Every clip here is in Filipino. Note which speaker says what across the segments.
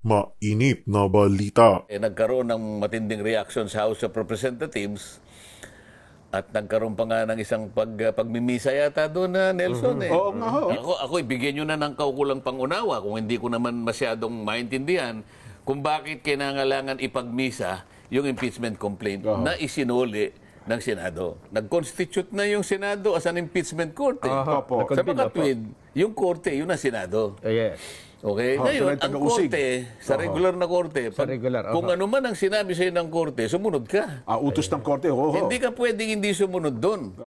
Speaker 1: Mainit na balita.
Speaker 2: Nagkaroon ng matinding reaction sa House of Representatives at nagkaroon pa nga ng isang pagmimisa yata doon na Nelson.
Speaker 3: Oo nga ho.
Speaker 2: Ako ibigyan nyo na ng kaukulang pangunawa kung hindi ko naman masyadong maintindihan kung bakit kinangailangan ipagmisa yung impeachment complaint na isinuli ng Senado. Nag-constitute na yung Senado as an impeachment court.
Speaker 3: Opo.
Speaker 2: Sa makatwid, yung korte, yun ang Senado.
Speaker 4: Yes.
Speaker 2: Okay? Ngayon, ang korte, sa regular na korte, kung ano man ang sinabi sa'yo ng korte, sumunod ka.
Speaker 3: Utos ng korte,
Speaker 2: Hindi ka pwedeng hindi sumunod doon.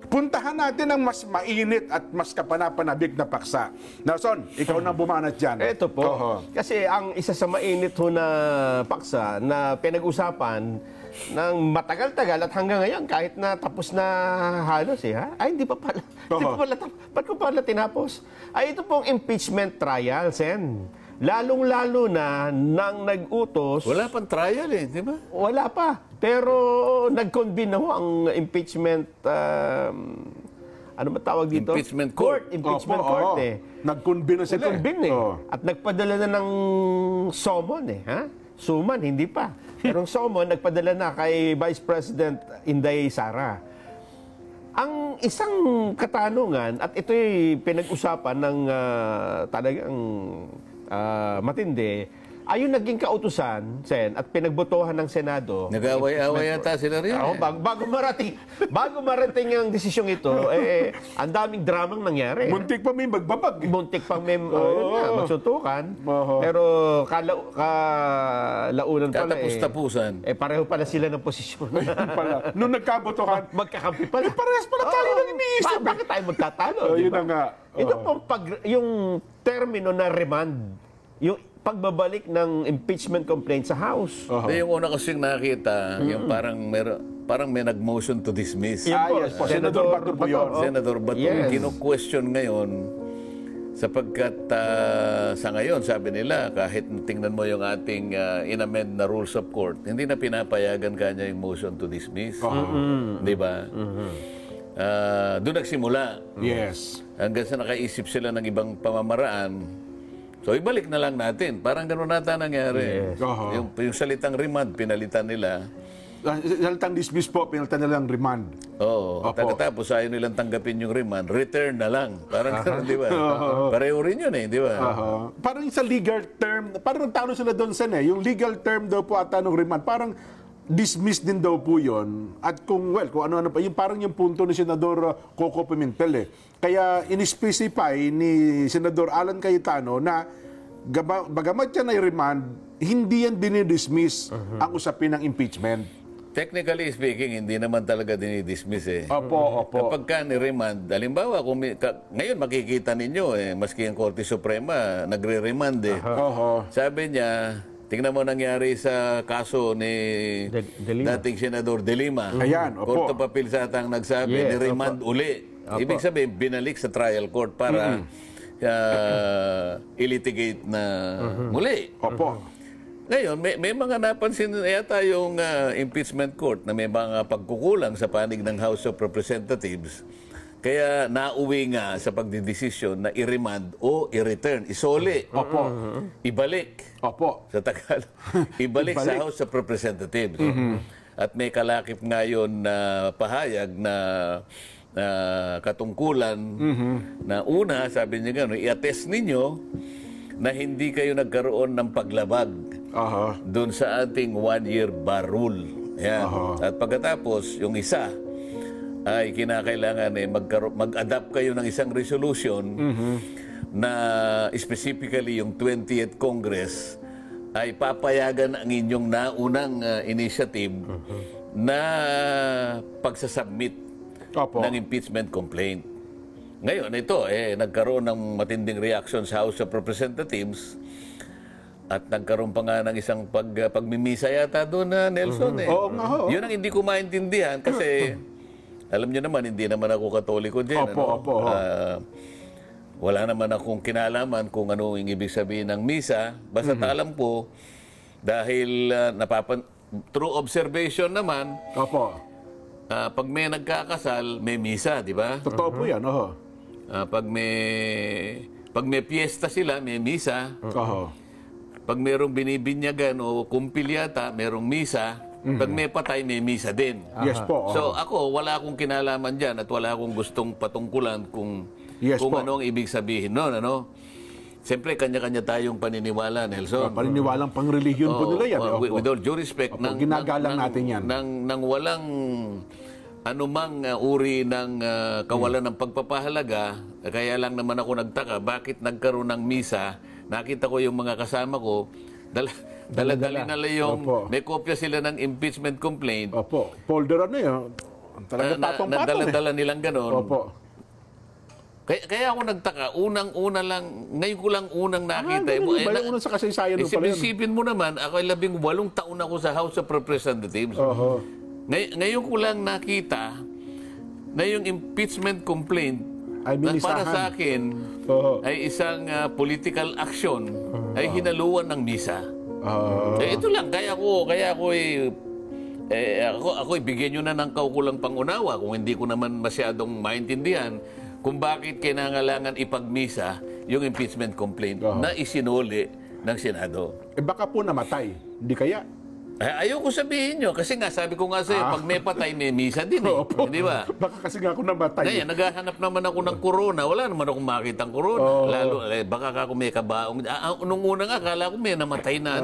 Speaker 3: Puntahan natin ang mas mainit at mas kapanapanabik na paksa. Nelson, ikaw nang bumanat dyan.
Speaker 4: Ito po. Kasi ang isa sa mainit ho na paksa na pinag-usapan ng matagal-tagal at hanggang ngayon kahit na tapos na halos ay hindi pa pala. Ba't ko pala tinapos? Ay ito pong impeachment trial, Sen. Lalong-lalo na nang nag-utos.
Speaker 2: Wala pang trial di ba?
Speaker 4: Wala pa. Pero nag-convene na ho ang impeachment, ano ba tawag dito?
Speaker 2: Impeachment court.
Speaker 4: Impeachment court
Speaker 3: Nag-convene na sila.
Speaker 4: Nag-convene At nagpadala na ng summon Suman, hindi pa. Pero summon, nagpadala na kay Vice President Inday Sara. Ang isang katanungan, at ito'y pinag-usapan ng talagang matindi, ay yung naging kautusan, Sen, at pinagbotohan ng Senado.
Speaker 2: Nag-away-away yata sila rin.
Speaker 4: Bago marating ang desisyong ito, ang daming dramang nangyari.
Speaker 3: Muntik pa may magbabag.
Speaker 4: Muntik pang may magsutukan. Pero kalaunan pala
Speaker 2: Katapus-tapusan.
Speaker 4: Pareho pala sila ng posisyon.
Speaker 3: Nung nagkabotohan,
Speaker 4: Magkakampi pala.
Speaker 3: parehas pala tayo nang iniisip.
Speaker 4: Bakit tayo magtatalo?
Speaker 3: Yun
Speaker 4: diba?
Speaker 3: na nga.
Speaker 4: Ito pong yung termino na remand, yung pagbabalik ng impeachment complaint sa House.
Speaker 2: Yung una kasing nakita, yung parang may nag-motion to dismiss.
Speaker 3: Yes po. Senador Bato po yun.
Speaker 2: Senador Bato,
Speaker 4: Yes.
Speaker 2: kino-question ngayon sapagkat sa ngayon, sabi nila, kahit tingnan mo yung ating inamend na rules of court, hindi na pinapayagan kanya yung motion to dismiss. Di ba? Doon nagsimula.
Speaker 3: Yes.
Speaker 2: Hanggang sa nakaisip sila ng ibang pamamaraan. So, ibalik na lang natin. Parang gano'n nata nangyari.
Speaker 4: Yes.
Speaker 2: Yung salitang remand, pinalitan nila.
Speaker 3: Salitang dismiss po, pinalitan na lang remand.
Speaker 2: Oo. Pagkatapos, ayaw nilang tanggapin yung remand, return na lang. Parang gano'n, di ba? Pareho rin yun di ba?
Speaker 3: Parang sa legal term, parang nagtalo sila doon yung legal term daw po ata ng remand, parang dismiss din daw po yun. At kung ano-ano pa, yung parang yung punto ni Senador Coco Pimentel Kaya in-specify ni Senador Alan Cayetano na bagamat yan ay remand, hindi yan dinidismiss ang usapin ng impeachment.
Speaker 2: Technically speaking, hindi naman talaga dinidismiss
Speaker 3: Opo.
Speaker 2: Kapag ka ni-remand, halimbawa, ngayon makikita ninyo maski ang Korte Suprema, nagre-remand Sabi niya, tingnan mo nangyari sa kaso ni dating Senador De Lima.
Speaker 3: Ayan, opo.
Speaker 2: Court of Appeal satang nagsabi, ni-remand uli. Ibig sabihin, binalik sa trial court para ilitigate na muli.
Speaker 3: Opo.
Speaker 2: Ngayon, may mga napansin yata yung impeachment court na may mga pagkukulang sa panig ng House of Representatives. Kaya nauwi nga sa pagdidesisyon na i-remand o i-return, isoli.
Speaker 3: Opo.
Speaker 2: Ibalik.
Speaker 3: Opo.
Speaker 2: Sa Tagalog. Ibalik sa House of Representatives. At may kalakip ngayon na pahayag na katungkulan na una, sabi niya gano'n, i-attest ninyo na hindi kayo nagkaroon ng paglabag doon sa ating one-year bar rule. Yan. At pagkatapos, yung isa ay kinakailangan mag-adapt kayo ng isang resolution na specifically yung 20th Congress ay papayagan ang inyong naunang initiative na pagsasubmit ng impeachment complaint. Ngayon, ito, nagkaroon ng matinding reaction sa House of Representatives at nagkaroon pa nga ng isang pagmimisa yata doon na Nelson. Yun ang hindi ko maintindihan kasi alam nyo naman, hindi naman ako Katoliko dyan. Wala naman akong kinalaman kung ano yung ibig sabihin ng misa. Basta alam po, dahil through observation naman, pag may nagkakasal, may misa, di ba?
Speaker 3: Totoo po yan,
Speaker 2: Pag Pag may piyesta sila, may misa.
Speaker 3: Oho.
Speaker 2: Pag merong binibinyagan o kumpilyata, merong misa. Pag may patay, may misa din.
Speaker 3: Yes po.
Speaker 2: So ako, wala akong kinalaman dyan at wala akong gustong patungkulan kung
Speaker 3: Yes po.
Speaker 2: ano ang ibig sabihin nun. Ano? Siyempre, kanya-kanya tayong paniniwala, Nelson.
Speaker 3: Paniniwalang pang-relihiyon po nila yan. Opo.
Speaker 2: With all due respect,
Speaker 3: ginagalang natin yan.
Speaker 2: Nang walang anumang uri ng kawalan ng pagpapahalaga, kaya lang naman ako nagtaka, bakit nagkaroon ng misa, nakita ko yung mga kasama ko, dala-dala nila yung,
Speaker 3: Opo.
Speaker 2: may kopya sila ng impeachment complaint,
Speaker 3: Opo. Folder ano yun? Talaga patong-patong
Speaker 2: dala-dala nilang ganon.
Speaker 3: Opo.
Speaker 2: Kaya ako nagtaka, unang-una lang, ngayon ko lang unang nakita.
Speaker 3: Ganun ba yung unang sa kasaysayan mo pala yun?
Speaker 2: Isipin mo naman, ako ay 18 taon ako sa House of Representatives.
Speaker 3: Oho.
Speaker 2: Ngayon ko lang nakita na yung impeachment complaint
Speaker 3: Ay
Speaker 2: na
Speaker 3: minisahan.
Speaker 2: para sa akin
Speaker 3: Oho.
Speaker 2: ay isang political action ay hinaluan ng misa. Ito lang, kaya ako bigyan nyo na ng kaukulang pangunawa kung hindi ko naman masyadong maintindihan kung bakit kailangan ipagmisa yung impeachment complaint na isinuli ng Senado.
Speaker 3: Baka po namatay. Hindi kaya?
Speaker 2: Ayoko sabihin nyo, kasi nga sabi ko nga sa'yo, pag may patay, may misa din eh.
Speaker 3: Opo.
Speaker 2: Di ba?
Speaker 3: Baka kasi nga ako namatay.
Speaker 2: Ngayon, naghahanap naman ako ng corona. Wala naman akong makita ng corona. Lalo, baka ako may kabaong. Nung una nga, akala ko may namatay na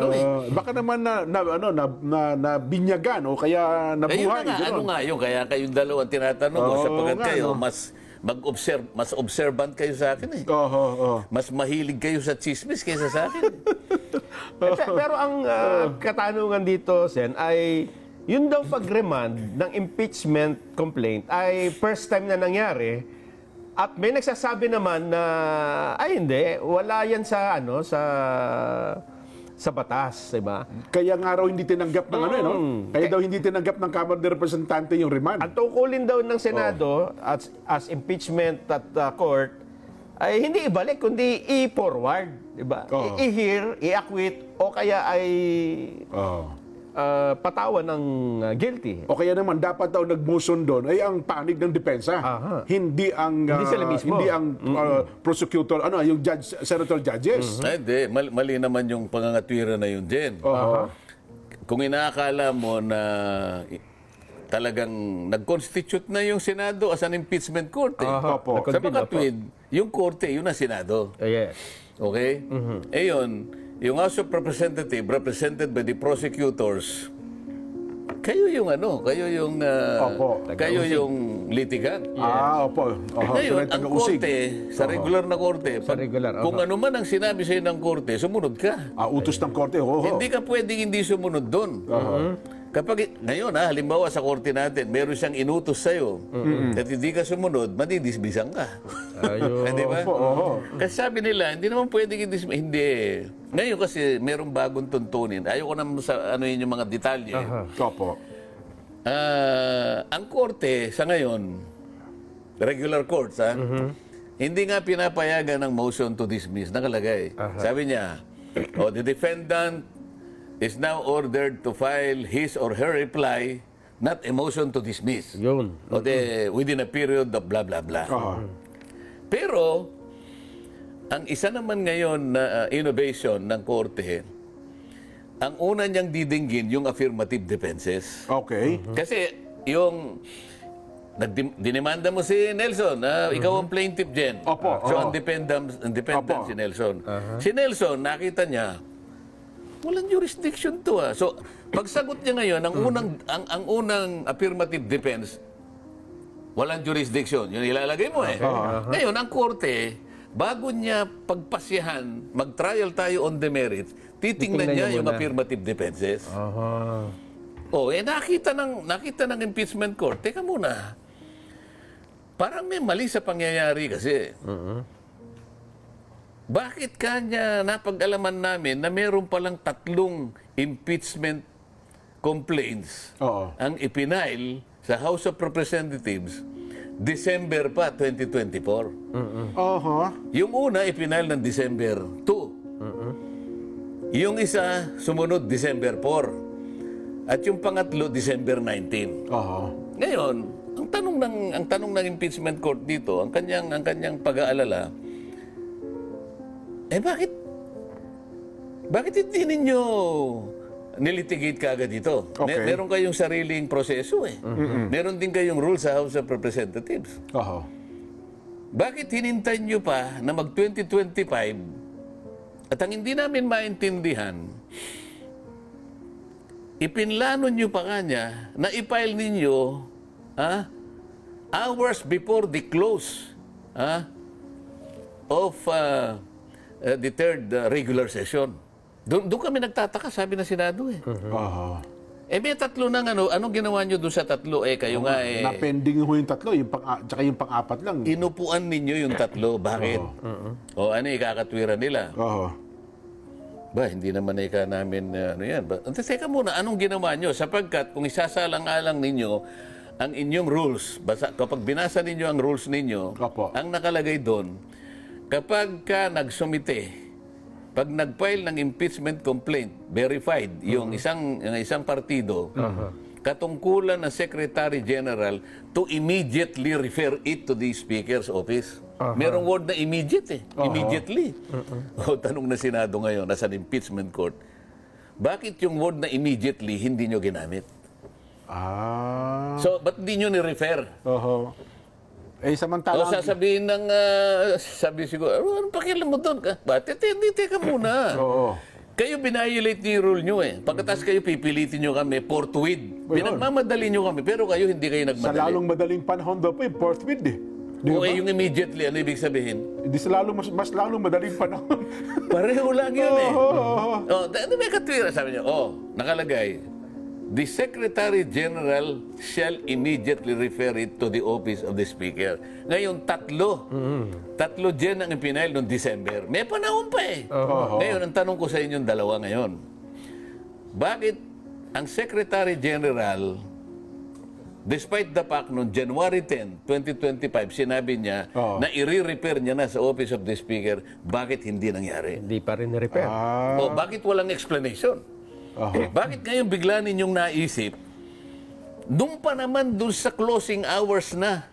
Speaker 3: Baka naman na binyagan o kaya nabuhay.
Speaker 2: Ayun na nga,
Speaker 3: ganun.
Speaker 2: ano nga yun? Kaya kayong dalawang tinatanong ko, sapagkat
Speaker 3: nga,
Speaker 2: kayo,
Speaker 3: no?
Speaker 2: mas observant kayo sa akin eh. Mas mahilig kayo sa chismis kaysa sa akin.
Speaker 4: Pero ang katanungan dito, Sen, ay yun daw pag-remand ng impeachment complaint ay first time na nangyari at may nagsasabi naman na ay hindi, wala yan sa sa batas, diba?
Speaker 3: Kaya nga raw hindi tinanggap ng Kaya daw hindi tinanggap ng Kamara de Representante yung remand.
Speaker 4: Ang tungkulin daw ng Senado as impeachment at court ay hindi ibalik kundi i-forward, di ba? I-hear, i-acquit o kaya ay patawan ng guilty.
Speaker 3: O kaya naman dapat daw nag-motion doon ay ang panig ng depensa. Hindi ang
Speaker 4: Hindi sila mismo.
Speaker 3: hindi ang prosecutor, yung judge, senator judges.
Speaker 2: Hindi, mali naman yung pangangatwira na yun din. Kung inaakala mo na talagang nag-constitute na yung Senado as an impeachment court.
Speaker 3: Opo.
Speaker 2: Sa pagkatwid, yung korte, yun ang Senado.
Speaker 4: Yes.
Speaker 2: Okay? Yun, yung House of Representatives, represented by the prosecutors, kayo yung kayo yung litigan.
Speaker 3: Opo.
Speaker 2: Ngayon, ang korte, sa regular na korte, kung ano man ang sinabi sa'yo ng korte, sumunod ka.
Speaker 3: Utos ng korte.
Speaker 2: Hindi ka pwedeng hindi sumunod doon. Kapag, ngayon halimbawa sa korte natin, meron siyang inutos sa'yo, at hindi ka sumunod, madidisbisan ka. Di ba? Kasi sabi nila, hindi naman pwedeng i-dismiss. Hindi. Ngayon kasi, merong bagong tuntunin. Ayoko naman sa yun yung mga detalye.
Speaker 3: Opo.
Speaker 2: Ang korte, sa ngayon, regular courts, hindi nga pinapayagan ng motion to dismiss. Nakalagay. Sabi niya, the defendant is now ordered to file his or her reply, not a motion to dismiss.
Speaker 4: Yun.
Speaker 2: Within a period of blah, blah, blah. Pero, ang isa naman ngayon na innovation ng korte, ang una niyang didinggin yung affirmative defenses.
Speaker 3: Okay.
Speaker 2: Kasi yung dinemanda mo si Nelson, ikaw ang plaintiff dyan.
Speaker 3: Opo.
Speaker 2: So, ang dependent si Nelson. Si Nelson, nakita niya, walang jurisdiction to. So, pagsagot niya ngayon, ang unang affirmative defense, walang jurisdiction. Yun ilalagay mo eh. Ngayon, ang korte, bago niya pagpasyahan, mag-trial tayo on the merits, titingnan niya yung affirmative defenses. Nakita ng impeachment court, teka muna, parang may mali sa pangyayari kasi. Bakit kanya napag-alaman namin na meron palang 3 impeachment complaints ang ipinail sa House of Representatives December pa 2024? Yung una ipinail ng December 2. Yung isa sumunod December 4. At yung pangatlo December 19. Ngayon, ang tanong ng impeachment court dito, ang kanyang pag-aalala, bakit hindi ninyo nilitigate ka agad dito?
Speaker 3: Okay.
Speaker 2: Meron kayong sariling proseso eh. Meron din kayong rules sa House of Representatives.
Speaker 3: Oho.
Speaker 2: Bakit hinintay nyo pa na mag-2025 at ang hindi namin maintindihan, ipinlano nyo pa kanya na i-file ninyo hours before the close of the third regular session. Doon kami nagtataka, sabi na Senado eh.
Speaker 3: Oho.
Speaker 2: May tatlo ng anong ginawa nyo doon sa tatlo? Kayo nga
Speaker 3: Na-pending ho yung tatlo, tsaka yung pang-apat lang.
Speaker 2: inupuan ninyo yung tatlo. Bakit? Ikakatwiran nila?
Speaker 3: Oho.
Speaker 2: Ba, hindi naman namin, yan. Teka muna, anong ginawa nyo? Sapagkat kung isasalang-alang ninyo ang inyong rules, kapag binasa ninyo ang rules ninyo,
Speaker 3: Opo.
Speaker 2: ang nakalagay doon, kapag ka nagsumite, pag nag-file ng impeachment complaint, verified, yung isang partido, katungkulan ng Secretary General to immediately refer it to the Speaker's office. Merong word na immediate eh. Immediately. Tanong na Senado ngayon, nasa impeachment court, bakit yung word na immediately hindi nyo ginamit? So, ba't hindi nyo ni-refer?
Speaker 3: Oho. Samantalang...
Speaker 2: Sasabihin ng, sabi siguro, anong pakialam mo doon? Hindi, teka muna.
Speaker 3: Oo.
Speaker 2: Kayo binayolate niyo yung rule nyo eh. Pagkatas kayo pipilitin nyo kami forthwith. Pinagmamadali nyo kami, pero kayo hindi kayo nagmadali.
Speaker 3: Sa lalong madaling panahon daw po, forthwith eh.
Speaker 2: Yung immediately, ano ibig sabihin?
Speaker 3: Hindi sa mas lalong madaling panahon.
Speaker 2: Pareho lang yun eh. May katwira, sabi niyo, nakalagay, the Secretary General shall immediately refer it to the office of the Speaker. Ngayon, tatlo dyan ang ipinail noong December. May panahon pa eh. Ngayon, ang tanong ko sa inyong dalawa ngayon, bakit ang Secretary General, despite the fact noong January 10, 2025, sinabi niya na i-repair niya na sa office of the Speaker, bakit hindi nangyari?
Speaker 4: Hindi pa rin na-repair.
Speaker 2: Bakit walang explanation? Bakit ngayon bigla ninyong naisip, doon pa naman doon sa closing hours na,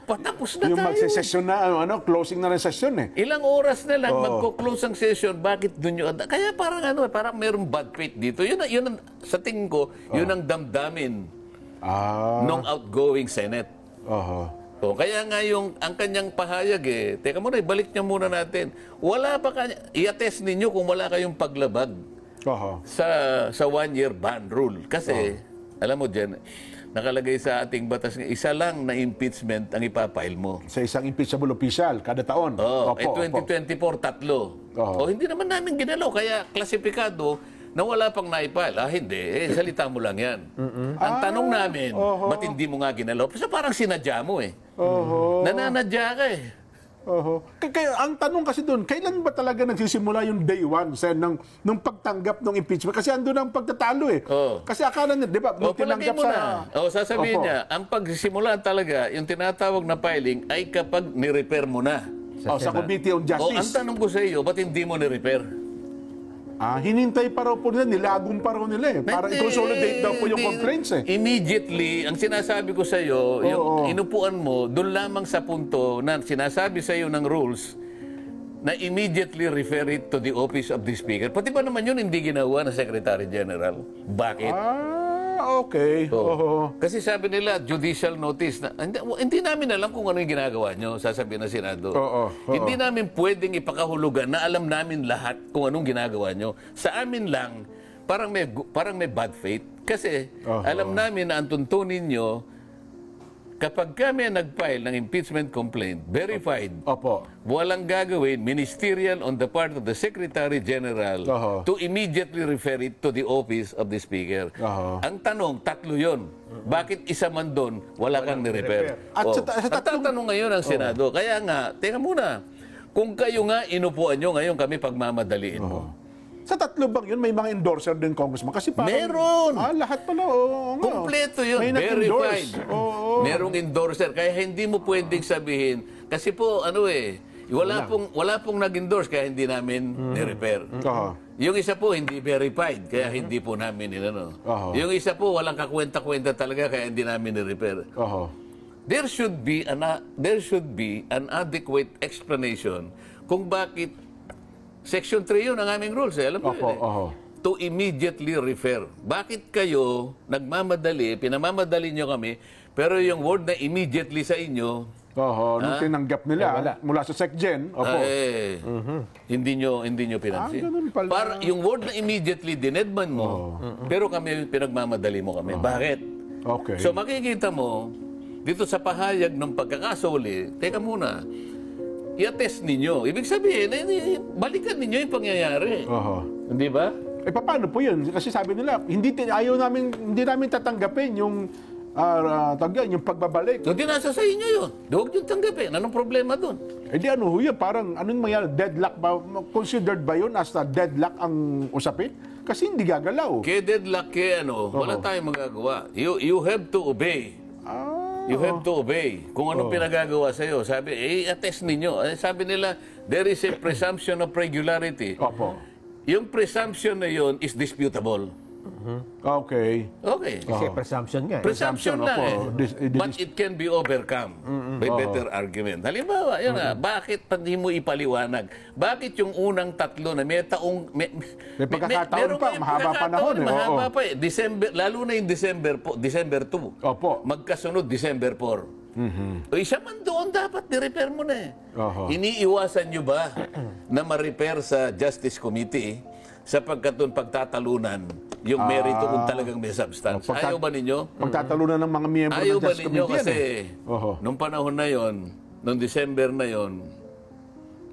Speaker 2: patapos na
Speaker 3: yung
Speaker 2: tayo.
Speaker 3: Yung magsesesyon na, closing na ng session eh.
Speaker 2: Ilang oras na lang magko-close ang session, bakit doon yung... Kaya parang mayroong bad faith dito. Yun sa tingin ko, yun ang damdamin ng outgoing Senate. Kaya nga ang kanyang pahayag teka muna, ibalik niya muna natin. Wala pa i-attest ninyo kung wala kayong paglabag sa one-year ban rule. Kasi, alam mo dyan, nakalagay sa ating batas, isa lang na impeachment ang ipapile mo.
Speaker 3: Sa isang impeachable official, kada taon.
Speaker 2: 2024, tatlo. Hindi naman namin ginalaw, kaya klasipikado na wala pang naipile. Hindi. Salita mo lang yan. Ang tanong namin, ba't hindi mo nga ginalaw? Kasi parang sinadya mo eh. Nananadya ka eh.
Speaker 3: Kaya ang tanong kasi doon, kailan ba talaga nagsisimula yung day one nung pagtanggap ng impeachment? Kasi andun ang pagtatalo eh. Kasi akala niya, di ba, nung tinanggap sa...
Speaker 2: Sasabihin niya, ang pagsimula talaga, yung tinatawag na filing ay kapag ni-repair mo na.
Speaker 3: Sa Committee on Justice.
Speaker 2: Ang tanong ko sa iyo, ba't hindi mo ni-repair?
Speaker 3: Hinintay pa raw po nila, nilagong pa raw nila eh. Para i-consolidate daw po yung complaints eh.
Speaker 2: Immediately, ang sinasabi ko sa iyo, yung inupuan mo, doon lamang sa punto na sinasabi sa iyo ng rules na immediately refer it to the office of the Speaker. Pati ba naman yun hindi ginawa ng Secretary General? Bakit?
Speaker 3: Okay.
Speaker 2: Kasi sabi nila, judicial notice. Hindi namin alam kung ano yung ginagawa nyo, sasabihin ng Senado. Hindi namin pwedeng ipakahulugan na alam namin lahat kung anong ginagawa nyo. Sa amin lang, parang may bad faith. Kasi alam namin na ang tuntunin nyo, kapag kami nag-file ng impeachment complaint, verified, walang gagawin, ministerial on the part of the Secretary General to immediately refer it to the office of the Speaker. Ang tanong, tatlo yun. Bakit isa man doon, wala kang ni-repair? At tatanong ngayon ang Senado. Kaya nga, teka muna, kung kayo nga inupuan nyo, ngayon kami pagmamadaliin mo.
Speaker 3: Sa tatlo bang yun, may mga endorser din, Congressman? Kasi parang...
Speaker 2: Meron!
Speaker 3: Lahat pala,
Speaker 2: Kompleto yun, verified. Merong endorser. Kaya hindi mo pwedeng sabihin, kasi po, wala pong nag-endorse, kaya hindi namin ni-repair. Yung isa po, hindi verified, kaya hindi po namin Yung isa po, walang kakwenta-kwenta talaga, kaya hindi namin ni-repair. there should be an adequate explanation kung bakit Section 3 yun ang aming rules. Alam mo yun to immediately refer. Bakit kayo nagmamadali, pinamamadali nyo kami, pero yung word na immediately sa inyo,
Speaker 3: nung tinanggap nila mula sa SecGen, hindi nyo pinansin. Ganun pala.
Speaker 2: Para, yung word na immediately, dinedman mo, pero kami, pinagmamadali mo kami. Bakit?
Speaker 3: Okay.
Speaker 2: So makikita mo, dito sa pahayag ng pagkakasoli, teka muna, i-attest ninyo. Ibig sabihin, balikan ninyo yung pangyayari. Hindi ba?
Speaker 3: Paano po yun? Kasi sabi nila, hindi namin tatanggapin yung yung pagbabalik.
Speaker 2: Hindi nasa sa inyo yun. Huwag nyo tanggapin. Anong problema doon?
Speaker 3: Ano ho yun? Parang anong mangyari? Deadlock ba? Considered ba yun as a deadlock ang usapin? Kasi hindi gagalaw.
Speaker 2: Kaya deadlock, wala tayong magagawa. You have to obey. You have to obey. Kung anong pinagagawa sa iyo, sabi, attest ninyo. Sabi nila, there is a presumption of regularity. Yung presumption na yun is disputable.
Speaker 3: Okay.
Speaker 4: Kasi presumption nga.
Speaker 2: Presumption na But it can be overcome by better argument. Halimbawa, yun bakit hindi mo ipaliwanag? Bakit yung unang tatlo na may taong...
Speaker 3: May pagkakataon pa, mahaba panahon.
Speaker 2: Mahaba pa eh. December, lalo na yung December 2. Magkasunod December 4. O isa man doon dapat ni-repair mo na eh. Iniiwasan nyo ba na ma-repair sa Justice Committee sapagkat doon pagtatalunan yung merito kung talagang may substance? Ayaw ba ninyo?
Speaker 3: Pagtatalunan ng mga miyembro ng Justice Committee.
Speaker 2: Kasi nung panahon na yon, nung December na yon,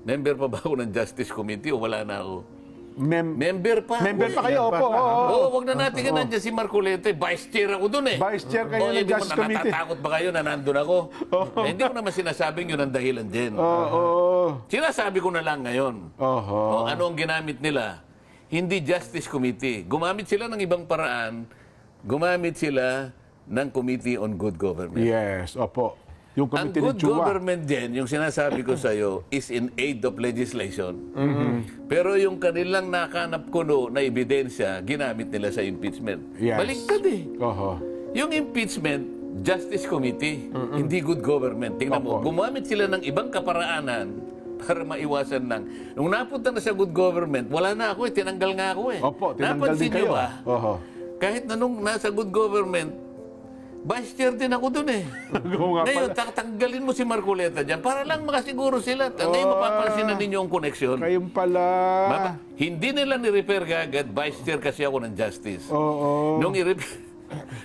Speaker 2: member pa ba ako ng Justice Committee o wala na ako? Member pa.
Speaker 3: Member pa kayo,
Speaker 2: Huwag na natin ka nandiyan si Marcoleta. Vice Chair ako doon eh.
Speaker 3: Vice Chair kayo ng Justice Committee.
Speaker 2: Natatakot ba kayo na nandun ako? Hindi ko naman sinasabing yun ang dahilan din. Sinasabi ko na lang ngayon. Ano ang ginamit nila? Hindi Justice Committee. Gumamit sila ng ibang paraan. Gumamit sila ng Committee on Good Government.
Speaker 3: Yes, Yung
Speaker 2: ang good government din, yung sinasabi ko sa iyo, is in aid of legislation. Pero yung kanilang nakanap kuno na ebidensya, ginamit nila sa impeachment. Baliktad eh. Yung impeachment, Justice Committee, hindi good government. Tingnan mo, gumamit sila ng ibang kaparaanan para maiwasan lang. Nung napunta na sa good government, wala na ako eh, tinanggal nga ako eh.
Speaker 3: Tinanggal din kayo.
Speaker 2: Kahit na nung nasa good government, Vice Chair din ako dun eh. Ngayon, tanggalin mo si Marcoleta dyan para lang makasiguro sila. Ngayon, mapapansin na ninyo ang koneksyon.
Speaker 3: Kayong pala.
Speaker 2: Hindi nila ni-repair kagad. Vice Chair kasi ako ng Justice.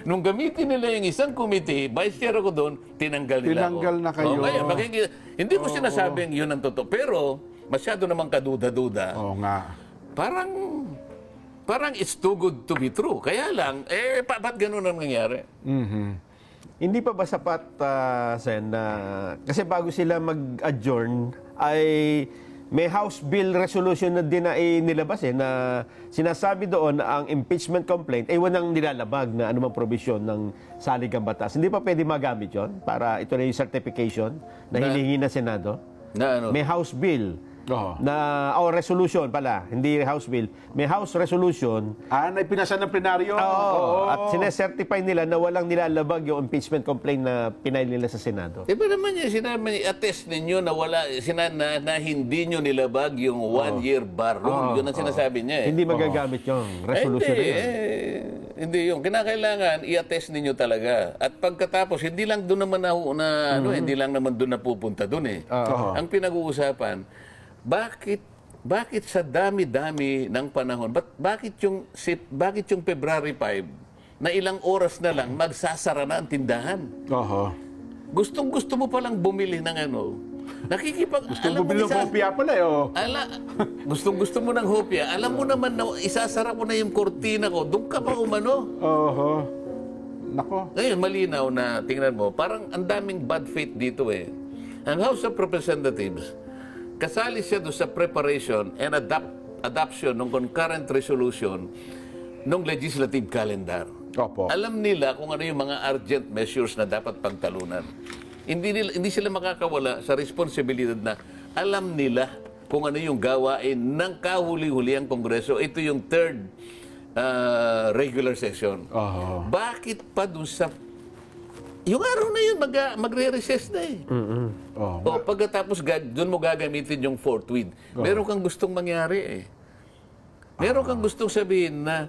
Speaker 2: Nung gamitin nila yung isang committee, Vice Chair ako doon, tinanggal nila
Speaker 3: Tinanggal na kayo.
Speaker 2: Hindi ko sinasabing yun ang totoo. Pero, masyado namang kaduda-duda. Parang it's too good to be true. Kaya lang, ba't ganun ang nangyari?
Speaker 4: Hindi pa ba sapat, Sen, kasi bago sila mag-adjourn, ay may House Bill resolution na din na inilabas na sinasabi doon na ang impeachment complaint ay walang nilalabag na anumang provision ng saligang batas. Hindi pa pwede magamit yon para ito na yung certification na hinihingi ng Senado? May House Bill resolution pala, hindi House Bill. May House resolution.
Speaker 3: Na ipinasa ng plenaryo.
Speaker 4: At sinesertify nila na walang nilalabag yung impeachment complaint na pinail nila sa Senado.
Speaker 2: Diba naman yung sinabi, attest ninyo na na hindi nyo nilabag yung 1-year bar rule. Yun ang sinasabi niya eh.
Speaker 4: Hindi magagamit yung resolution na yun.
Speaker 2: Hindi yung kinakailangan i-attest ninyo talaga. At pagkatapos hindi lang doon naman hindi lang naman doon napupunta doon eh. Ang pinag-uusapan, bakit sa dami-dami ng panahon, bakit yung February 5 na ilang oras na lang magsasara na ang tindahan? Gustong-gusto mo palang bumili ng
Speaker 3: Gusto mo bumili ng hopya pala
Speaker 2: Gustong-gusto mo ng hopya. Alam mo naman na isasara ko na yung kortina ko. Doon ka pa umano.
Speaker 3: Nako.
Speaker 2: Ngayon, malinaw na, tingnan mo, parang ang daming bad faith dito eh. Ang House of Representatives, kasali siya doon sa preparation and adoption ng concurrent resolution ng legislative calendar. Alam nila kung ano yung mga urgent measures na dapat pagtalunan. Hindi sila makakawala sa responsibilidad na alam nila kung ano yung gawain ng kahuli-huliang Kongreso. Ito yung third regular session. Bakit pa doon sa yung araw na yun, magre-recess na eh. O pagkatapos, doon mo gagamitin yung fourth week. Meron kang gustong mangyari eh. Meron kang gustong sabihin na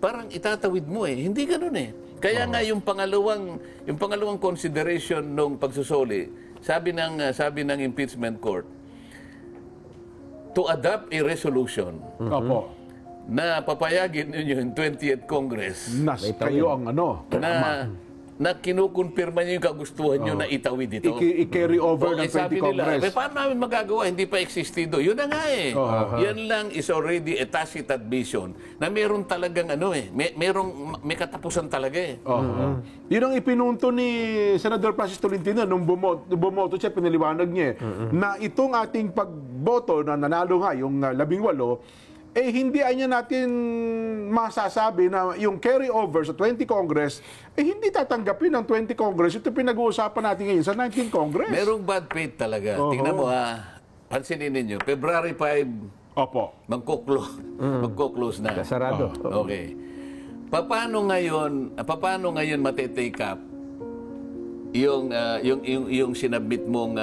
Speaker 2: parang itatawid mo eh. Hindi ganun eh. Kaya nga yung pangalawang consideration nung pagsusoli, sabi ng impeachment court, to adopt a resolution na papayagin ninyo yung 20th Congress
Speaker 3: kayo ang
Speaker 2: na kinukumpirma niyo yung kagustuhan niyo na itawid ito.
Speaker 3: I-carry over ng 20
Speaker 2: sabi
Speaker 3: Congress.
Speaker 2: nila, paano namin magagawa? Hindi pa existido. Yun na nga eh. Yan lang is already a tacit admission na meron talagang may katapusan talaga eh.
Speaker 3: Yun ang ipinunto ni Senador Francis Tolentino nung bumoto siya, pinaliwanag niya na itong ating pagboto na nanalo nga yung 18, hindi niya natin masasabi na yung carry over sa 20 Congress, hindi tatanggapin ng 20 Congress. Ito pinag-uusapan natin ngayon sa 19 Congress.
Speaker 2: Merong bad faith talaga. Tingnan mo pansinin ninyo, February 5, magko-close na.
Speaker 4: Sarado.
Speaker 2: Okay. Paano ngayon mate-take up yung sinabit mong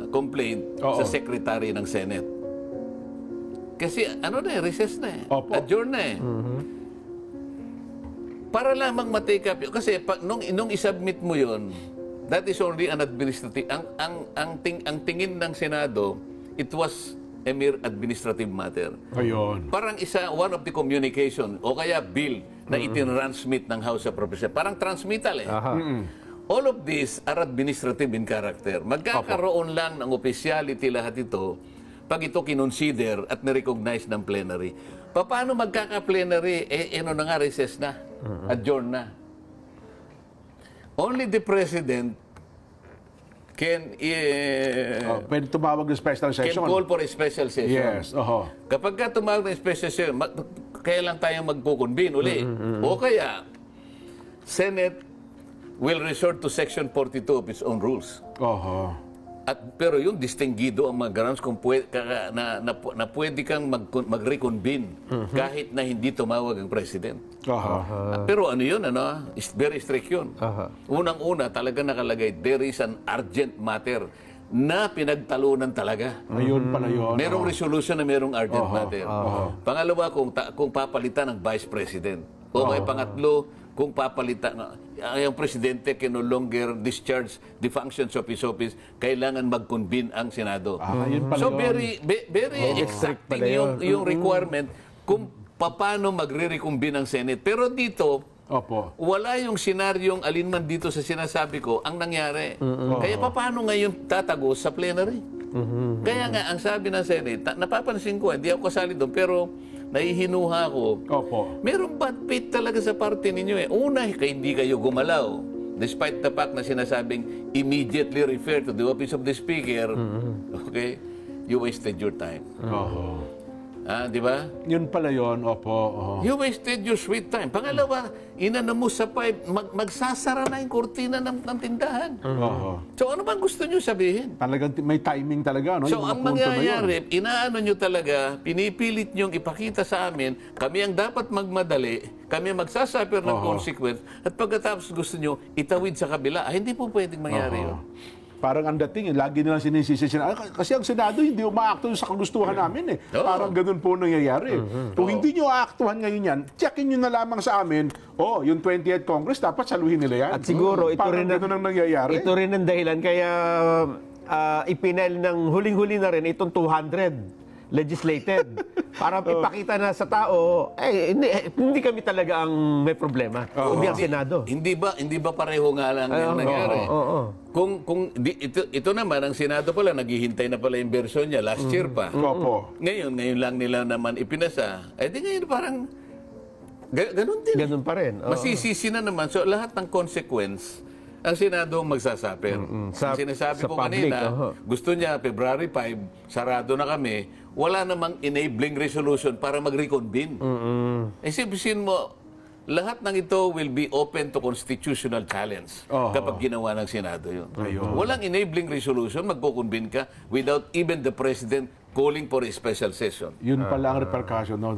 Speaker 2: complaint sa Secretary ng Senate? Kasi recess na eh. Adjourn na eh. Para lamang ma-take up yun. Kasi nung isubmit mo yun, that is only an administrative. Ang tingin ng Senado, it was a mere administrative matter.
Speaker 3: Ayun.
Speaker 2: Parang one of the communication o kaya bill na itinransmit ng House of Representatives. Parang transmittal eh. All of these are administrative in character. Magkakaroon lang ng officiality lahat ito pag ito kinonsider at nirecognize ng plenary. Paano magkaka-plenary? Recess na. Adjourn na. Only the President can
Speaker 3: pwede tumawag ng special session.
Speaker 2: Can call for a special session.
Speaker 3: Yes.
Speaker 2: Kapag tumawag ng special session, kaya lang tayong magkukonvene uli. O kaya, Senate will resort to Section 42 of its own rules. Pero yung distinguido ang mga grounds kung na pwede kang mag-reconvene kahit na hindi tumawag ang President. Pero yun, is very strict yun. Unang-una, talaga nakalagay, there is an urgent matter na pinagtalunan talaga.
Speaker 3: Ayun pala yun.
Speaker 2: Merong resolution na merong urgent matter. Pangalawa, kung papalitan ng Vice President. O kaya pangatlo, kung papalitan, yung Presidente can no longer discharge the functions of his office, kailangan mag-convene ang Senado. So very exacting yung requirement kung paano magre-reconvene ang Senate. Pero dito, wala yung senaryong alinman dito sa sinasabi ko ang nangyari. Kaya paano ngayon tatagos sa plenary? Kaya nga, ang sabi ng Senate, napapansin ko, hindi ako kasali doon, pero nahihinuha ko. Merong bad faith talaga sa parte ninyo eh. Una, hindi kayo gumalaw. Despite the fact na sinasabing immediately refer to the office of the Speaker, okay, you wasted your time. Di ba?
Speaker 3: Yun pala yun,
Speaker 2: You wasted your sweet time. Pangalawa, inano mo sa pipe, magsasara na yung kurtina ng tindahan. So ano bang gusto nyo sabihin?
Speaker 3: Talagang may timing talaga, no?
Speaker 2: So ang mangyayari, inaano nyo talaga, pinipilit nyong ipakita sa amin, kami ang dapat magmadali, kami ang magsasuffer ng consequence, at pagkatapos gusto nyo itawid sa kabila. Hindi po pwedeng mangyari yun.
Speaker 3: Parang ang dating, lagi nilang sinisisi sila. Kasi ang Senado hindi umaakto sa kagustuhan namin eh. Parang ganun po nangyayari. Kung hindi nyo aaktuhan ngayon yan, checkin nyo na lamang sa amin, yung 20th Congress, dapat saluhin nila yan.
Speaker 4: At siguro, ito
Speaker 3: parang
Speaker 4: rin
Speaker 3: ganun ang nangyayari.
Speaker 4: Ito rin ang dahilan, kaya ipinail ng huling-huli na rin itong 200 legislated para ipakita na sa tao, hindi kami talaga ang may problema. Hindi ang Senado.
Speaker 2: Hindi ba pareho nga lang yung nangyari? Ito naman, ang Senado pala, naghihintay na pala yung version niya, last year pa. Ngayon lang nila naman ipinasa. Di ngayon parang, ganun din.
Speaker 4: Ganun pa rin.
Speaker 2: Masisisi na naman. So lahat ng consequence, ang Senado ang magsasuffer. Ang sinasabi ko kanina, gusto niya, February 5, sarado na kami, wala namang enabling resolution para mag-reconvene. Isipin mo, lahat ng ito will be open to constitutional challenge kapag ginawa ng Senado yun. Walang enabling resolution, magko-convene ka without even the President calling for a special session.
Speaker 3: Yun pala ang repercussion. No?